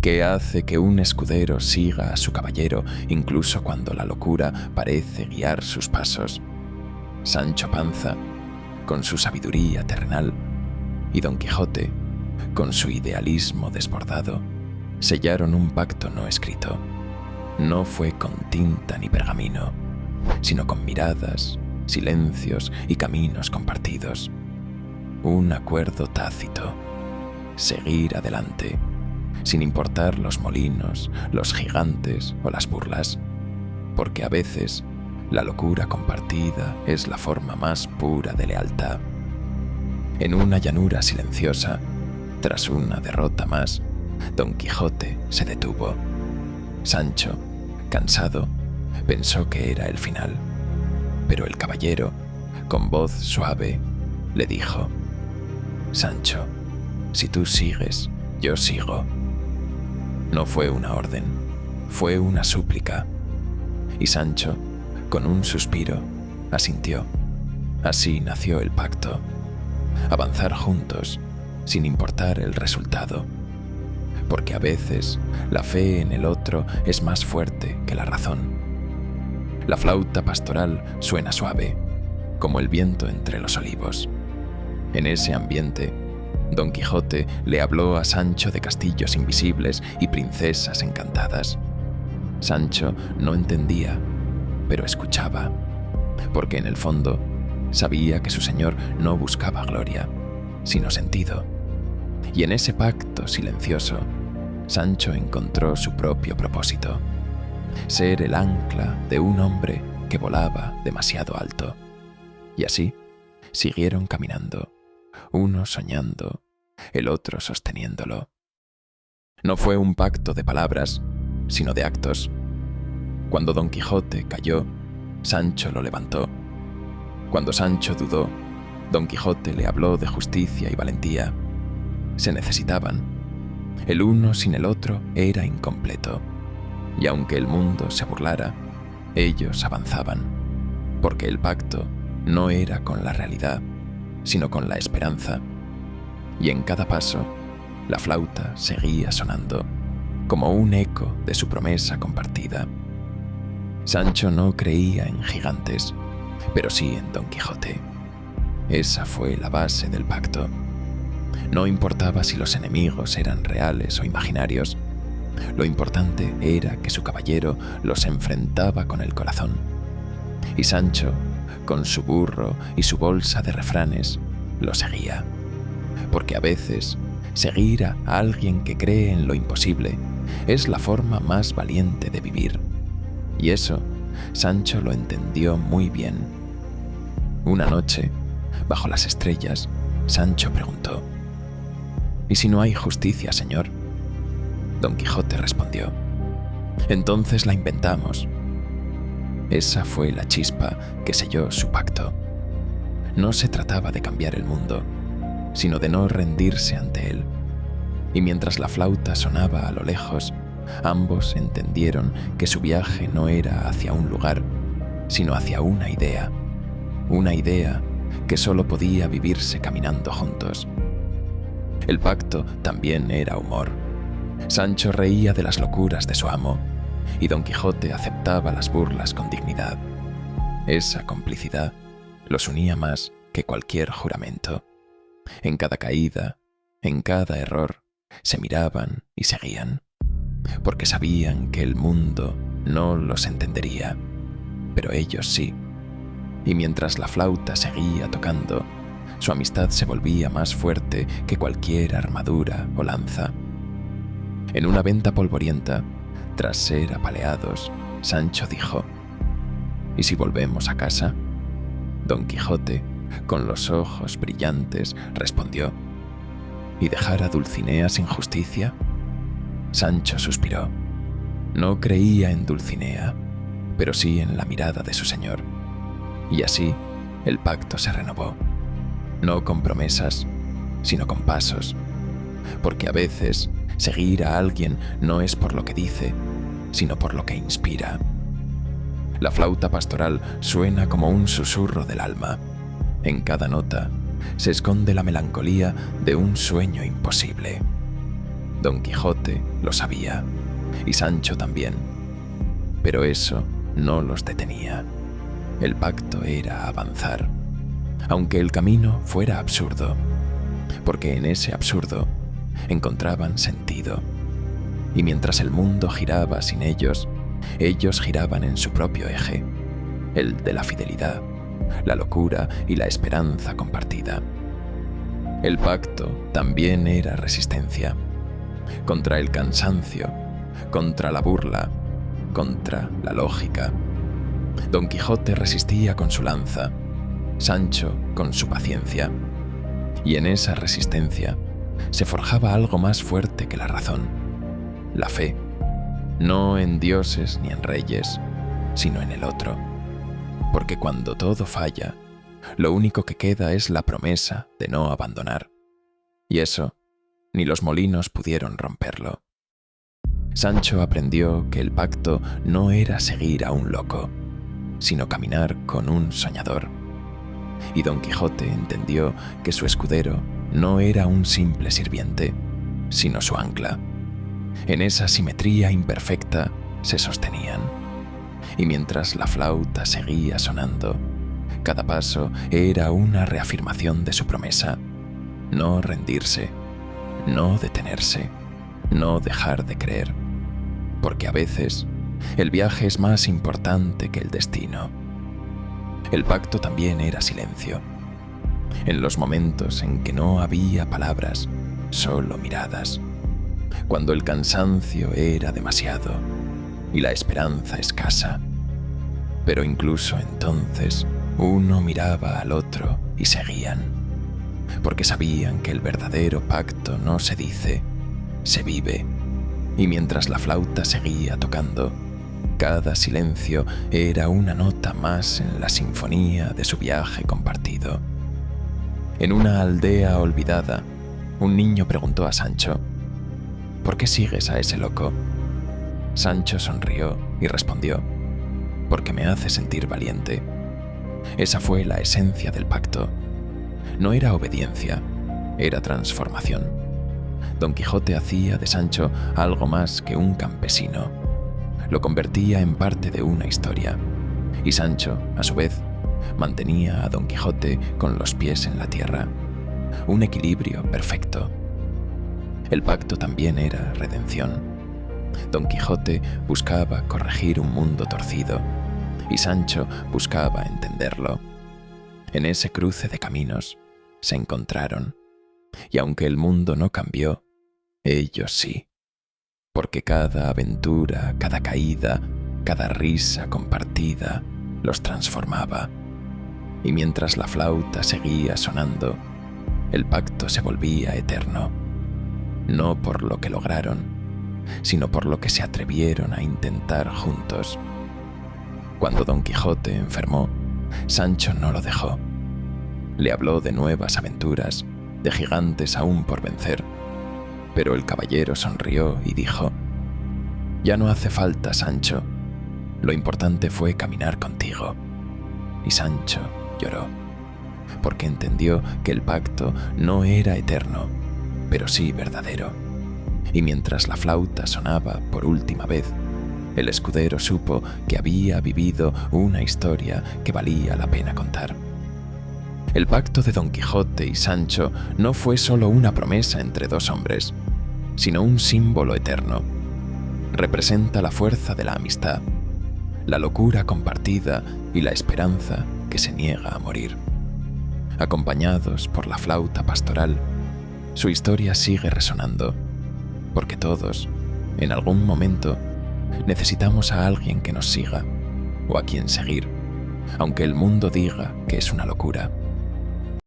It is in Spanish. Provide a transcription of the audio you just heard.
¿Qué hace que un escudero siga a su caballero incluso cuando la locura parece guiar sus pasos? Sancho Panza, con su sabiduría terrenal, y Don Quijote, con su idealismo desbordado, sellaron un pacto no escrito. No fue con tinta ni pergamino, sino con miradas, silencios y caminos compartidos. Un acuerdo tácito. Seguir adelante, sin importar los molinos, los gigantes o las burlas, porque a veces la locura compartida es la forma más pura de lealtad. En una llanura silenciosa, tras una derrota más, Don Quijote se detuvo. Sancho, cansado, pensó que era el final, pero el caballero, con voz suave, le dijo: «Sancho, si tú sigues, yo sigo». No fue una orden, fue una súplica, y Sancho, con un suspiro, asintió. Así nació el pacto: avanzar juntos, sin importar el resultado, porque a veces la fe en el otro es más fuerte que la razón. La flauta pastoral suena suave, como el viento entre los olivos. En ese ambiente, Don Quijote le habló a Sancho de castillos invisibles y princesas encantadas. Sancho no entendía, pero escuchaba, porque en el fondo sabía que su señor no buscaba gloria, sino sentido. Y en ese pacto silencioso, Sancho encontró su propio propósito: ser el ancla de un hombre que volaba demasiado alto. Y así siguieron caminando, uno soñando, el otro sosteniéndolo. No fue un pacto de palabras, sino de actos. Cuando Don Quijote cayó, Sancho lo levantó. Cuando Sancho dudó, Don Quijote le habló de justicia y valentía. Se necesitaban. El uno sin el otro era incompleto. Y aunque el mundo se burlara, ellos avanzaban, porque el pacto no era con la realidad, sino con la esperanza. Y en cada paso, la flauta seguía sonando, como un eco de su promesa compartida. Sancho no creía en gigantes, pero sí en Don Quijote. Esa fue la base del pacto. No importaba si los enemigos eran reales o imaginarios. Lo importante era que su caballero los enfrentaba con el corazón. Y Sancho, con su burro y su bolsa de refranes, lo seguía. Porque a veces, seguir a alguien que cree en lo imposible es la forma más valiente de vivir. Y eso, Sancho lo entendió muy bien. Una noche, bajo las estrellas, Sancho preguntó: «¿Y si no hay justicia, señor?». Don Quijote respondió: «Entonces la inventamos». Esa fue la chispa que selló su pacto. No se trataba de cambiar el mundo, sino de no rendirse ante él. Y mientras la flauta sonaba a lo lejos, ambos entendieron que su viaje no era hacia un lugar, sino hacia una idea que solo podía vivirse caminando juntos. El pacto también era humor. Sancho reía de las locuras de su amo, y Don Quijote aceptaba las burlas con dignidad. Esa complicidad los unía más que cualquier juramento. En cada caída, en cada error, se miraban y seguían, porque sabían que el mundo no los entendería, pero ellos sí. Y mientras la flauta seguía tocando, su amistad se volvía más fuerte que cualquier armadura o lanza. En una venta polvorienta, tras ser apaleados, Sancho dijo: «¿Y si volvemos a casa?». Don Quijote, con los ojos brillantes, respondió: «¿Y dejar a Dulcinea sin justicia?». Sancho suspiró. No creía en Dulcinea, pero sí en la mirada de su señor. Y así el pacto se renovó, no con promesas, sino con pasos, porque a veces seguir a alguien no es por lo que dice, sino por lo que inspira. La flauta pastoral suena como un susurro del alma. En cada nota se esconde la melancolía de un sueño imposible. Don Quijote lo sabía, y Sancho también. Pero eso no los detenía. El pacto era avanzar, aunque el camino fuera absurdo, porque en ese absurdo encontraban sentido. Y mientras el mundo giraba sin ellos giraban en su propio eje, el de la fidelidad, la locura y la esperanza compartida. El pacto también era resistencia, contra el cansancio, contra la burla, contra la lógica. Don Quijote resistía con su lanza, Sancho con su paciencia, y en esa resistencia se forjaba algo más fuerte que la razón, la fe, no en dioses ni en reyes, sino en el otro, porque cuando todo falla, lo único que queda es la promesa de no abandonar, y eso ni los molinos pudieron romperlo. Sancho aprendió que el pacto no era seguir a un loco, sino caminar con un soñador. Y Don Quijote entendió que su escudero no era un simple sirviente, sino su ancla. En esa simetría imperfecta se sostenían. Y mientras la flauta seguía sonando, cada paso era una reafirmación de su promesa: no rendirse, no detenerse, no dejar de creer, porque a veces el viaje es más importante que el destino. El pacto también era silencio. En los momentos en que no había palabras, solo miradas, cuando el cansancio era demasiado y la esperanza escasa. Pero incluso entonces uno miraba al otro y seguían, porque sabían que el verdadero pacto no se dice, se vive. Y mientras la flauta seguía tocando, cada silencio era una nota más en la sinfonía de su viaje compartido. En una aldea olvidada, un niño preguntó a Sancho: ¿por qué sigues a ese loco? Sancho sonrió y respondió: porque me hace sentir valiente. Esa fue la esencia del pacto. No era obediencia, era transformación. Don Quijote hacía de Sancho algo más que un campesino. Lo convertía en parte de una historia. Y Sancho, a su vez, mantenía a Don Quijote con los pies en la tierra. Un equilibrio perfecto. El pacto también era redención. Don Quijote buscaba corregir un mundo torcido, y Sancho buscaba entenderlo. En ese cruce de caminos se encontraron, y aunque el mundo no cambió, ellos sí, porque cada aventura, cada caída, cada risa compartida los transformaba. Y mientras la flauta seguía sonando, el pacto se volvía eterno, no por lo que lograron, sino por lo que se atrevieron a intentar juntos. Cuando Don Quijote enfermó, Sancho no lo dejó. Le habló de nuevas aventuras, de gigantes aún por vencer, pero el caballero sonrió y dijo: ya no hace falta, Sancho, lo importante fue caminar contigo. Y Sancho lloró, porque entendió que el pacto no era eterno, pero sí verdadero. Y mientras la flauta sonaba por última vez, el escudero supo que había vivido una historia que valía la pena contar. El pacto de Don Quijote y Sancho no fue solo una promesa entre dos hombres, sino un símbolo eterno. Representa la fuerza de la amistad, la locura compartida y la esperanza que se niega a morir. Acompañados por la flauta pastoral, su historia sigue resonando, porque todos, en algún momento, necesitamos a alguien que nos siga, o a quien seguir, aunque el mundo diga que es una locura.